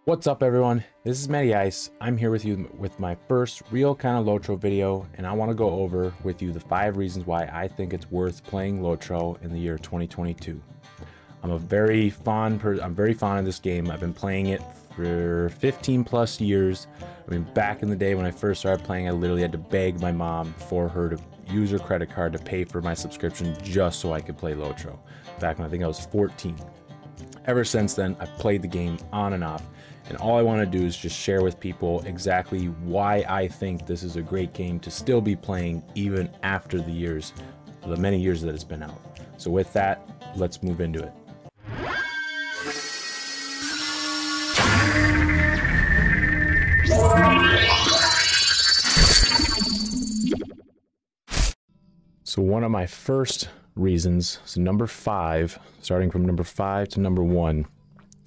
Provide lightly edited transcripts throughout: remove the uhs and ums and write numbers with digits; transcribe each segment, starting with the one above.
What's up everyone, this is Matty Ice. I'm here with you with my first real kind of lotro video, and I want to go over with you the 5 reasons why I think it's worth playing lotro in the year 2022. I'm very fond of this game. I've been playing it for 15 plus years. I mean, back in the day when I first started playing, I literally had to beg my mom for her to use her credit card to pay for my subscription just so I could play lotro. Back when I think I was 14. Ever since then, I've played the game on and off. And all I want to do is just share with people exactly why I think this is a great game to still be playing even after the many years that it's been out. So with that, let's move into it. So one of my first reasons, so number 5, starting from number 5 to number 1,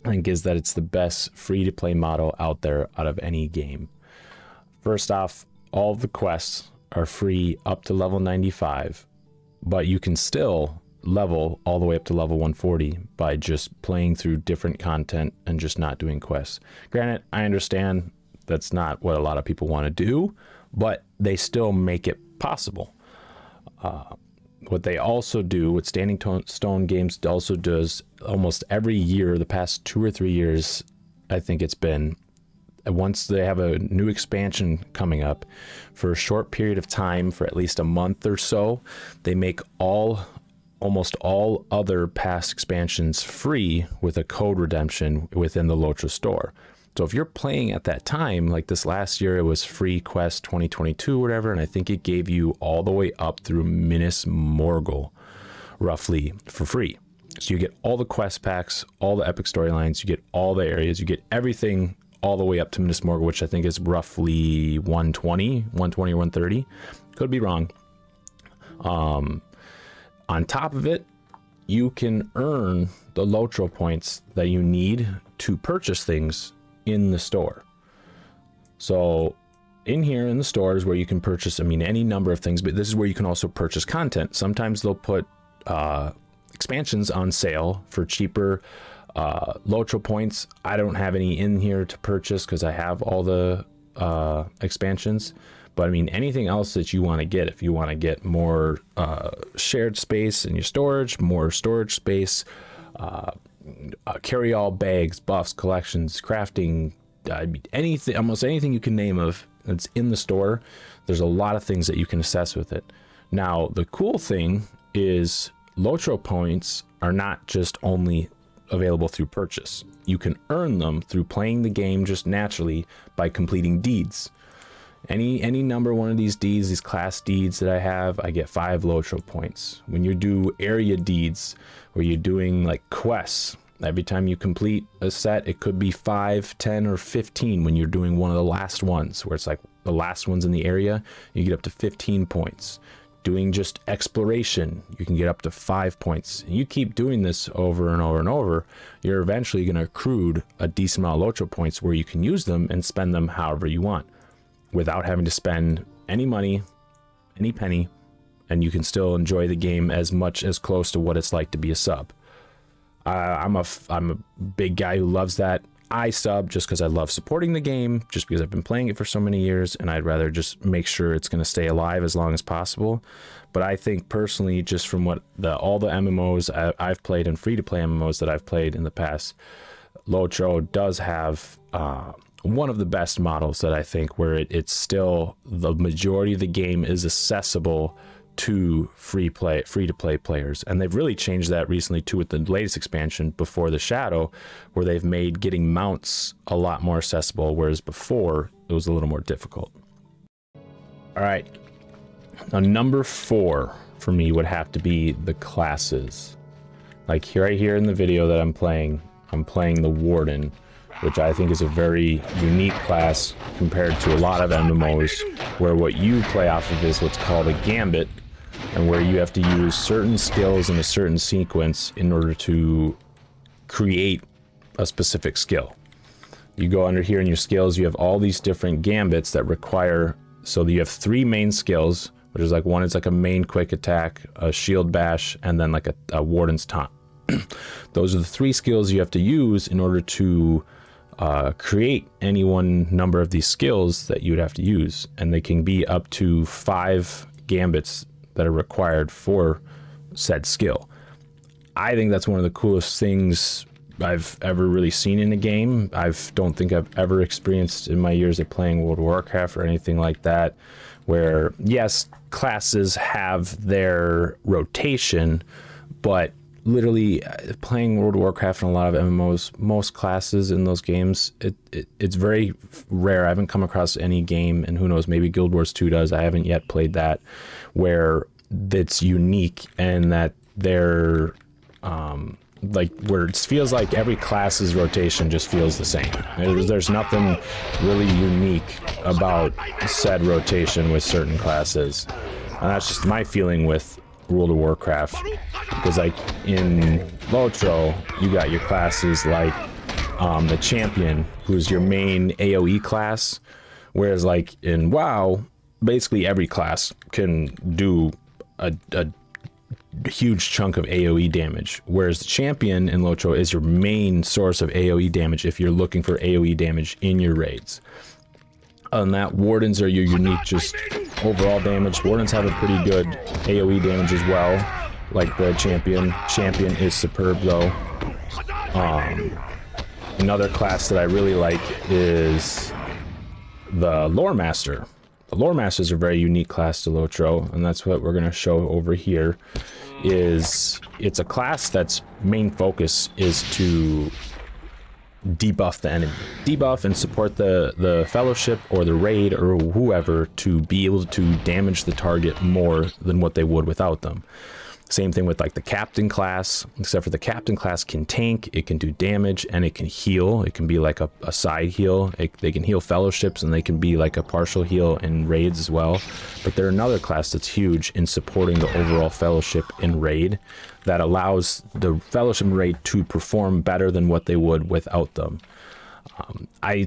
I think is that it's the best free-to-play model out there out of any game. First off, all of the quests are free up to level 95, but you can still level all the way up to level 140 by just playing through different content and just not doing quests. Granted, I understand that's not what a lot of people want to do, but they still make it possible. What they also do, what Standing Stone Games also does almost every year, the past 2 or 3 years, I think it's been, once they have a new expansion coming up, for a short period of time, for at least a month or so, they make almost all other past expansions free with a code redemption within the lotro store. So if you're playing at that time, like this last year, it was free quest 2022 or whatever, and I think it gave you all the way up through Minas Morgul, roughly, for free. So you get all the quest packs, all the epic storylines, you get all the areas, you get everything all the way up to Minas Morgul, which I think is roughly 120 or 130. Could be wrong. On top of it, you can earn the lotro points that you need to purchase things in the store. So in here in the store is where you can purchase, I mean, any number of things, but this is where you can also purchase content. Sometimes they'll put expansions on sale for cheaper lotro points. I don't have any in here to purchase because I have all the expansions, but I mean, anything else that you want to get, if you want to get more shared space in your storage, more storage space, carry all bags, buffs, collections, crafting, anything, almost anything you can name of that's in the store. There's a lot of things that you can assess with it. Now, the cool thing is lotro points are not just only available through purchase. You can earn them through playing the game just naturally by completing deeds. Any number one of these deeds, these class deeds that I have, I get 5 lotro points. When you do area deeds, where you're doing like quests, every time you complete a set, it could be 5, 10, or 15 when you're doing one of the last ones, where it's like the last ones in the area, you get up to 15 points. Doing just exploration, you can get up to 5 points. And you keep doing this over and over and over, you're eventually going to accrue a decent amount of lotro points where you can use them and spend them however you want, without having to spend any money, any penny, and you can still enjoy the game as close to what it's like to be a sub. I'm a big guy who loves that. I sub just because I love supporting the game, just because I've been playing it for so many years, and I'd rather just make sure it's going to stay alive as long as possible. But I think personally, just from what all the MMOs I've played and free-to-play MMOs that I've played in the past, lotro does have one of the best models that I think, where it's still, the majority of the game is accessible to free-to-play players. And they've really changed that recently too with the latest expansion, Before the Shadow, where they've made getting mounts a lot more accessible, whereas before it was a little more difficult. All right, now number 4 for me would have to be the classes. Like right here in the video that I'm playing the Warden, which I think is a very unique class compared to a lot of MMOs, where what you play off of is what's called a gambit, and where you have to use certain skills in a certain sequence in order to create a specific skill. You go under here in your skills, you have all these different gambits that require, so you have 3 main skills, which is like, one is like a main quick attack, a shield bash, and then like a warden's taunt. Those are the 3 skills you have to use in order to create any one number of these skills that you would have to use, and they can be up to 5 gambits that are required for said skill. I think that's one of the coolest things I've ever really seen in a game. Don't think I've ever experienced in my years of playing World of Warcraft or anything like that, where yes, classes have their rotation, but literally playing World of Warcraft and a lot of MMOs, most classes in those games, it's very rare. I haven't come across any game, and who knows, maybe Guild Wars 2 does, I haven't yet played that, where it's unique and that they're like where it feels like every class's rotation just feels the same. There's nothing really unique about said rotation with certain classes, and that's just my feeling with World of Warcraft. Because like in lotro, you got your classes like the champion, who's your main AoE class, whereas like in WoW, basically every class can do a huge chunk of AoE damage, whereas the champion in lotro is your main source of AoE damage if you're looking for AoE damage in your raids. Other than that, wardens are your unique just overall damage. Wardens have a pretty good AoE damage as well, like the champion. Champion is superb though. Another class that I really like is the Lore Master. The Lore Master is a very unique class to lotro, and that's what we're going to show over here. It's a class that's main focus is to debuff the enemy, debuff and support the fellowship or the raid or whoever to be able to damage the target more than what they would without them. Same thing with like the captain class, except for the captain class can tank, it can do damage, and it can heal. It can be like a side heal. They can heal fellowships, and they can be like a partial heal in raids as well. But they're another class that's huge in supporting the overall fellowship in raid, that allows the fellowship raid to perform better than what they would without them.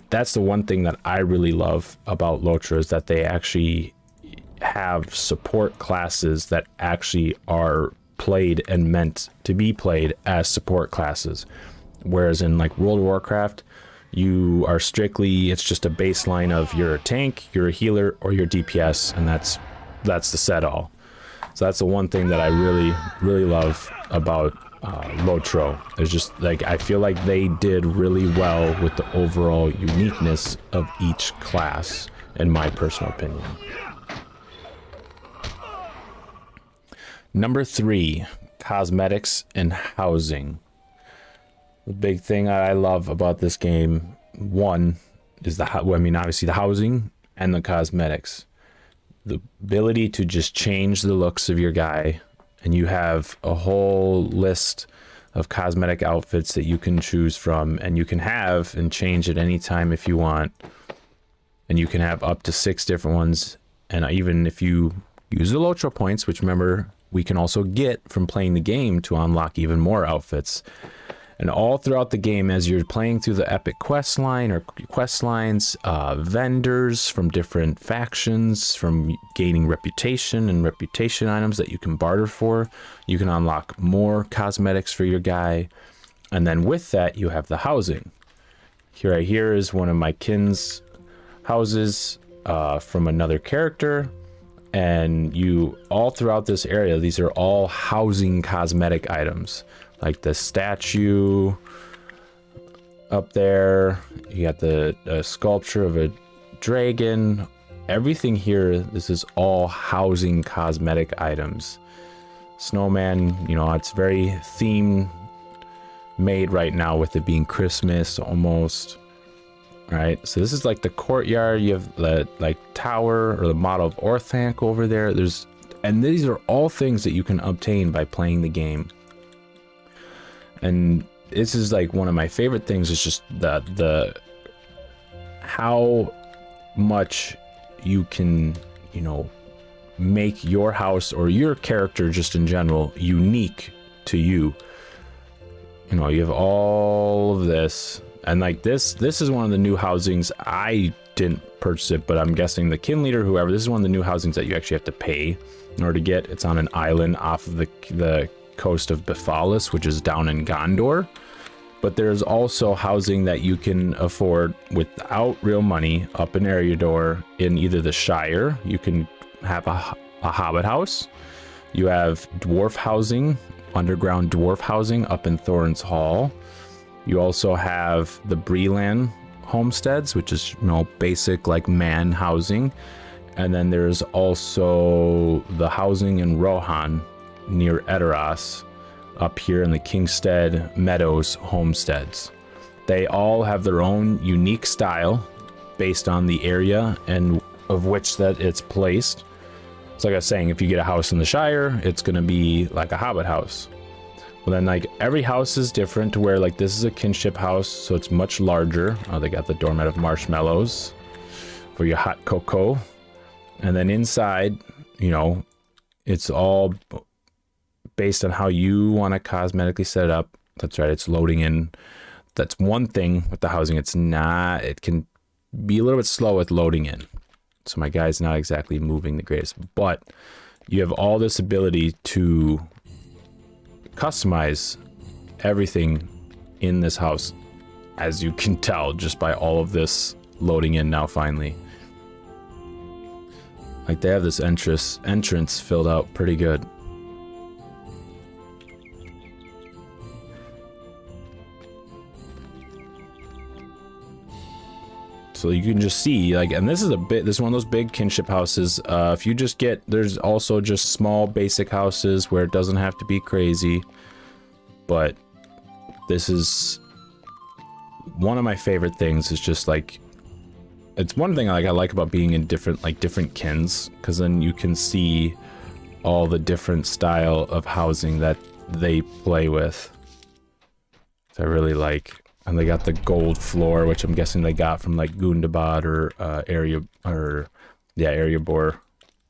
That's the one thing that I really love about lotro, is that they actually have support classes that actually are played and meant to be played as support classes, whereas in like World of Warcraft, you are strictly, it's just a baseline of you're a tank, you're a healer, or you're DPS, and that's the set all. So that's the one thing that I really love about lotro. It's just like I feel like they did really well with the overall uniqueness of each class, in my personal opinion. Number 3, cosmetics and housing. The big thing I love about this game, one, is obviously the housing and the cosmetics. The ability to just change the looks of your guy, and you have a whole list of cosmetic outfits that you can choose from, and you can have and change at any time if you want. And you can have up to 6 different ones, and even if you use the lotro points, which remember, we can also get from playing the game to unlock even more outfits. And all throughout the game, as you're playing through the epic quest line or quest lines, vendors from different factions, from gaining reputation and reputation items that you can barter for, you can unlock more cosmetics for your guy. And then with that, you have the housing. Right here is one of my kin's houses from another character. And you, all throughout this area, these are all housing cosmetic items, like the statue up there. You got the sculpture of a dragon. Everything here, this is all housing cosmetic items. Snowman, you know, it's very theme made right now, with it being Christmas almost. Right, so this is like the courtyard. You have the like tower or the model of Orthanc over there. And these are all things that you can obtain by playing the game. And this is like one of my favorite things, is just the how much you can, you know, make your house or your character just in general unique to you. You know, you have all of this. And like this is one of the new housings. I didn't purchase it, but I'm guessing the kin leader, whoever, this is one of the new housings that you actually have to pay in order to get. It's on an island off of the coast of Bephalis, which is down in Gondor. But there's also housing that you can afford without real money up in Eriador in either the Shire. You can have a Hobbit house. You have dwarf housing, underground dwarf housing up in Thorin's Hall. You also have the Breland homesteads, which is, you know, basic like man housing. And then there's also the housing in Rohan near Edoras up here in the Kingstead Meadows homesteads. They all have their own unique style based on the area and of which that it's placed. It's like I was saying, if you get a house in the Shire, it's going to be like a Hobbit house. Well, then like every house is different to where like this is a kinship house, so it's much larger. Oh, they got the doormat of marshmallows for your hot cocoa. And then inside, you know, it's all based on how you want to cosmetically set it up. That's right, it's loading in. That's one thing with the housing. It's not, it can be a little bit slow with loading in. So my guy's not exactly moving the greatest, but you have all this ability to customize everything in this house, as you can tell just by all of this loading in now finally. Like they have this entrance filled out pretty good. So you can just see, like, and this is one of those big kinship houses. If you just get, there's also just small basic houses where it doesn't have to be crazy. But this is one of my favorite things, is just like, it's one thing I like about being in different kins, because then you can see all the different style of housing that they play with. So I really like. And they got the gold floor, which I'm guessing they got from like Gundabad or Erebor.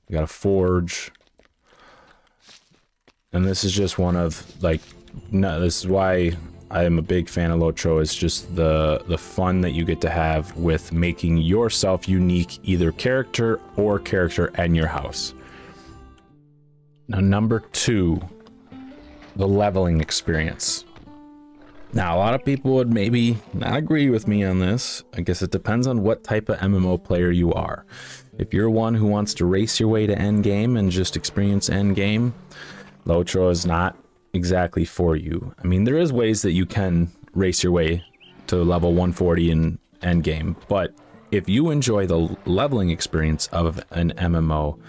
We got a forge. And this is just one of like, no, this is why I am a big fan of lotro, is just the fun that you get to have with making yourself unique, either character and your house. Now, number 2, the leveling experience. Now, a lot of people would maybe not agree with me on this. I guess it depends on what type of MMO player you are. If you're one who wants to race your way to endgame and just experience endgame, lotro is not exactly for you. I mean, there is ways that you can race your way to level 140 in endgame, but if you enjoy the leveling experience of an MMO,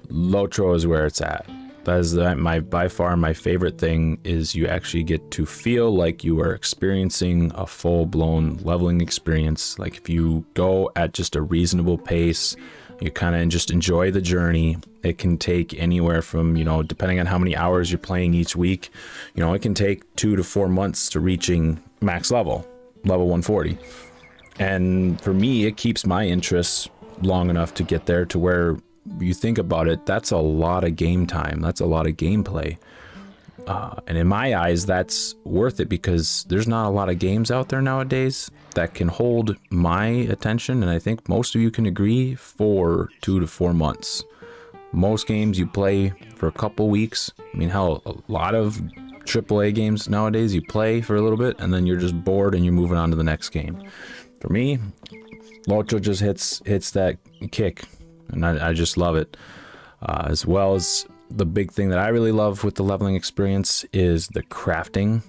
lotro is where it's at. That is by far my favorite thing, is you actually get to feel like you are experiencing a full-blown leveling experience. Like if you go at just a reasonable pace, you kind of just enjoy the journey. It can take anywhere from, you know, depending on how many hours you're playing each week, you know, it can take 2 to 4 months to reaching max level 140. And for me, it keeps my interest long enough to get there to where you think about it, that's a lot of game time. That's a lot of gameplay. And in my eyes, that's worth it, because there's not a lot of games out there nowadays that can hold my attention. And I think most of you can agree, for 2 to 4 months. Most games you play for a couple weeks. I mean, hell, a lot of AAA games nowadays you play for a little bit and then you're just bored and you're moving on to the next game. For me, lotro just hits that kick. And I just love it. As well as the big thing that I really love with the leveling experience is the crafting.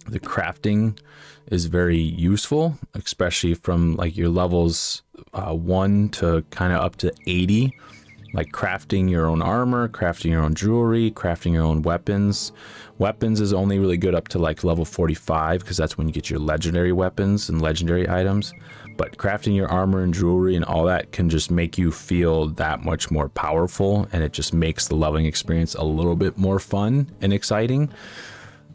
The crafting is very useful, especially from like your levels 1 to kind of up to 80. Like crafting your own armor, crafting your own jewelry, crafting your own weapons. Weapons is only really good up to like level 45, because that's when you get your legendary weapons and legendary items. But crafting your armor and jewelry and all that can just make you feel that much more powerful, and it just makes the leveling experience a little bit more fun and exciting.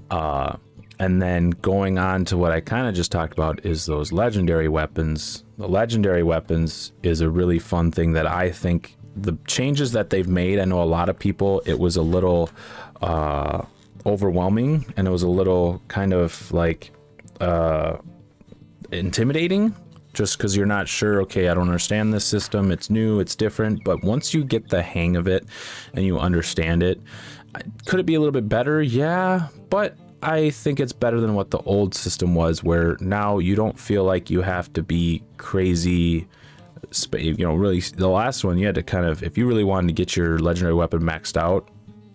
And then going on to what I kind of just talked about is those legendary weapons. The legendary weapons is a really fun thing that I think the changes that they've made, I know a lot of people, it was a little overwhelming, and it was a little kind of like intimidating, just because you're not sure, okay, I don't understand this system, it's new, it's different. But once you get the hang of it and you understand it, could it be a little bit better? Yeah, but I think it's better than what the old system was, where now you don't feel like you have to be crazy. You know, really, the last one you had to kind of, if you really wanted to get your legendary weapon maxed out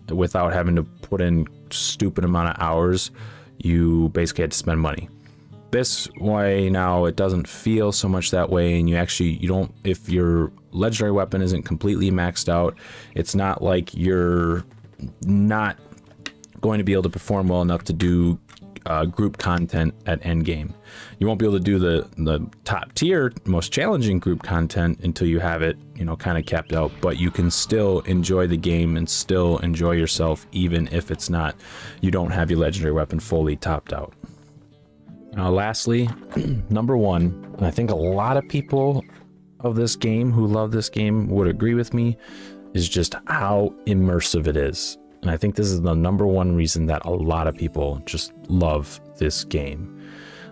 without having to put in stupid amount of hours, you basically had to spend money. This way now it doesn't feel so much that way, and you don't, if your legendary weapon isn't completely maxed out, it's not like you're not going to be able to perform well enough to do group content at endgame. You won't be able to do the top tier, most challenging group content until you have it, you know, kind of capped out, but you can still enjoy the game and still enjoy yourself even if it's not, you don't have your legendary weapon fully topped out. Now lastly, number one, and I think a lot of people of this game who love this game would agree with me, is just how immersive it is. And I think this is the number one reason that a lot of people just love this game.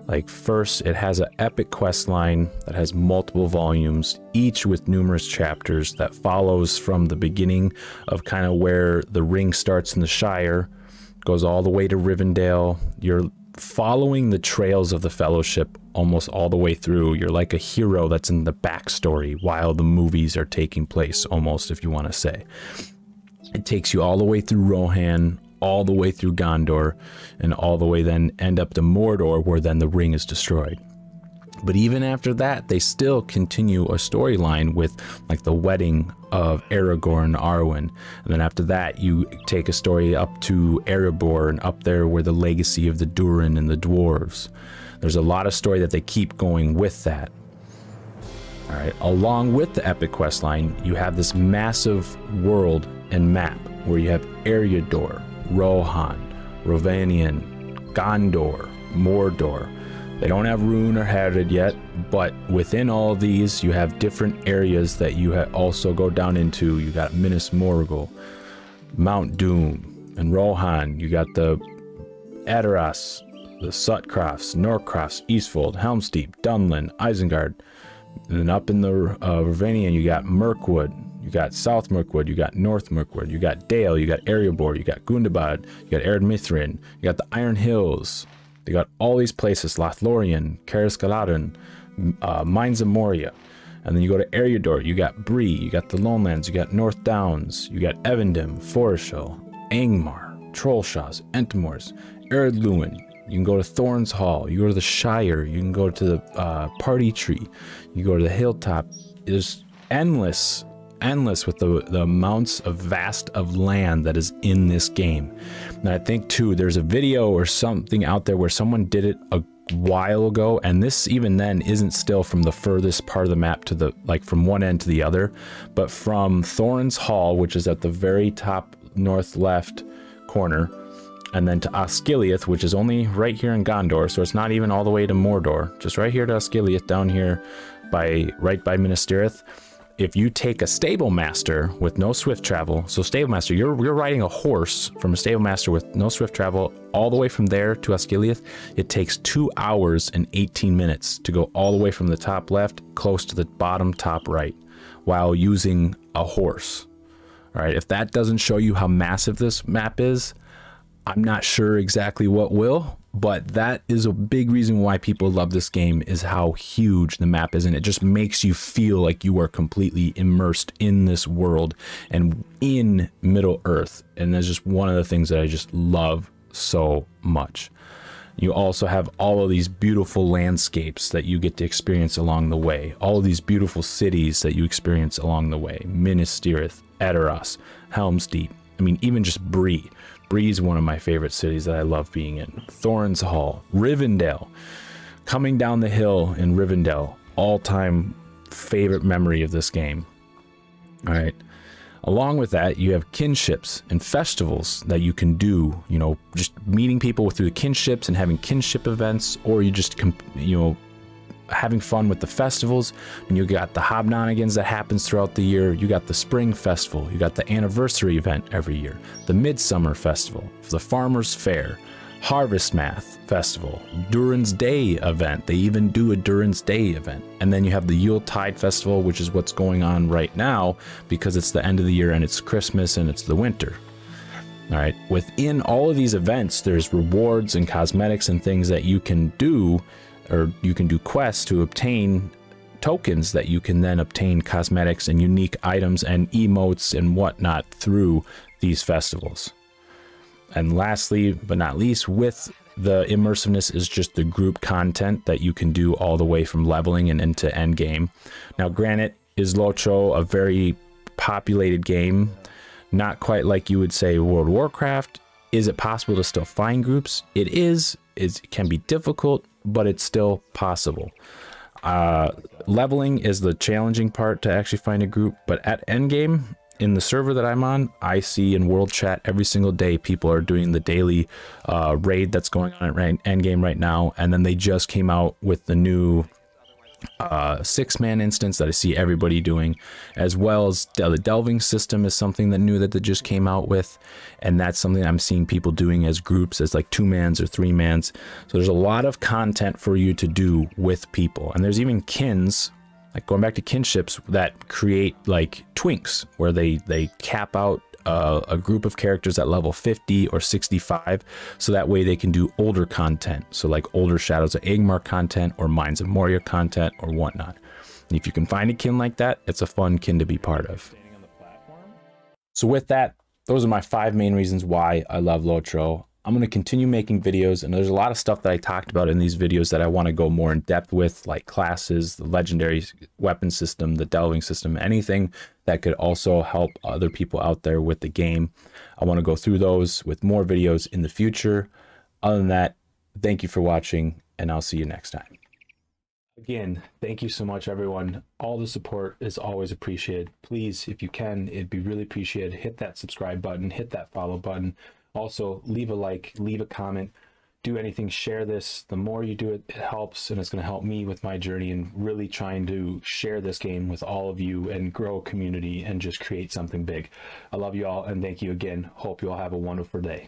Like, first, it has an epic quest line that has multiple volumes, each with numerous chapters, that follows from the beginning of kind of where the ring starts in the Shire, goes all the way to Rivendell. You're following the trails of the Fellowship almost all the way through. You're like a hero that's in the backstory while the movies are taking place, almost, if you want to say. It takes you all the way through Rohan, all the way through Gondor, and all the way then end up to Mordor, where then the ring is destroyed. But even after that, they still continue a storyline with like the wedding of Aragorn and Arwen. And then after that, you take a story up to Erebor and up there where the legacy of the Durin and the dwarves. There's a lot of story that they keep going with that. All right, along with the epic quest line, you have this massive world and map where you have Eriador, Rohan, Rovanion, Gondor, Mordor. They don't have Rune or Harad yet, but within all of these, you have different areas that you also go down into. You got Minas Morgul, Mount Doom, and Rohan. You got the Edoras, the Sutcrofts, Norcrofts, Eastfold, Helm's Deep, Dunlin, Isengard. And then up in the Rovanion, you got Mirkwood, you got South Mirkwood, you got North Mirkwood, you got Dale, you got Erebor, you got Gundabad, you got Ered Mithrin, you got the Iron Hills. They got all these places, Lothlorien, Caras Galadhon, Mines of Moria. And then you go to Eriador, you got Bree, you got the Lonelands, you got North Downs, you got Evendim, Foreshell, Angmar, Trollshaws, Entmoors, Ered Luin. You can go to Thorn's Hall, you go to the Shire, you can go to the Party Tree, you go to the Hilltop. There's endless with the amounts of vast of land that is in this game. And I think too, there's a video or something out there where someone did it a while ago, and this even then isn't still from the furthest part of the map to the, like, from one end to the other, but from Thorin's Hall, which is at the very top north left corner, and then to Osgiliath, which is only right here in Gondor, so it's not even all the way to Mordor, just right here to Osgiliath, down here right by Minas Tirith. If you take a stable master with no swift travel, so stable master, you're riding a horse from a stable master with no swift travel all the way from there to Osgiliath, it takes 2 hours and 18 minutes to go all the way from the top left close to the bottom top right while using a horse. All right, if that doesn't show you how massive this map is, I'm not sure exactly what will, but that is a big reason why people love this game, is how huge the map is, and it just makes you feel like you are completely immersed in this world and in Middle Earth. And that's just one of the things that I just love so much. You also have all of these beautiful landscapes that you get to experience along the way, all of these beautiful cities that you experience along the way. Minas Tirith, Edoras, Helm's Deep, I mean, even just Bree. Bree is one of my favorite cities that I love being in. Thorin's Hall, Rivendell. Coming down the hill in Rivendell, all-time favorite memory of this game. All right. Along with that, you have kinships and festivals that you can do, you know, just meeting people through the kinships and having kinship events, or you just, you know, having fun with the festivals. And you got the hobnonigans that happens throughout the year. You got the spring festival. You got the anniversary event every year. The midsummer festival, the farmer's fair, harvest math festival, Durin's Day event. They even do a Durin's Day event. And then you have the Yuletide festival, which is what's going on right now because it's the end of the year and it's Christmas and it's the winter. All right, within all of these events, there's rewards and cosmetics and things that you can do, or you can do quests to obtain tokens that you can then obtain cosmetics and unique items and emotes and whatnot through these festivals. And lastly, but not least, with the immersiveness is just the group content that you can do all the way from leveling and into end game. Now, granted, is lotro a very populated game? Not quite like you would say World of Warcraft. Is it possible to still find groups? It is. It can be difficult, but it's still possible. Leveling is the challenging part to actually find a group, but at endgame, in the server that I'm on, I see in world chat every single day people are doing the daily raid that's going on at endgame right now, and then they just came out with the new 6-man instance that I see everybody doing, as well as the delving system is something that new that they just came out with, and that's something I'm seeing people doing as groups, as like 2-mans or 3-mans. So there's a lot of content for you to do with people, and there's even kins, like going back to kinships, that create like twinks where they cap out a group of characters at level 50 or 65, so that way they can do older content, so like older Shadows of Angmar content or Mines of Moria content or whatnot. And if you can find a kin like that, it's a fun kin to be part of. So with that, those are my 5 main reasons why I love lotro. I'm going to continue making videos, and there's a lot of stuff that I talked about in these videos that I want to go more in depth with, like classes, the legendary weapon system, the delving system, anything that could also help other people out there with the game. I want to go through those with more videos in the future. Other than that, thank you for watching, and I'll see you next time. Again, thank you so much, everyone. All the support is always appreciated. Please, if you can, it'd be really appreciated. Hit that subscribe button, hit that follow button. Also, leave a like, leave a comment, do anything, share this. The more you do it, it helps, and it's going to help me with my journey and really trying to share this game with all of you and grow a community and just create something big. I love you all, and thank you again. Hope you all have a wonderful day.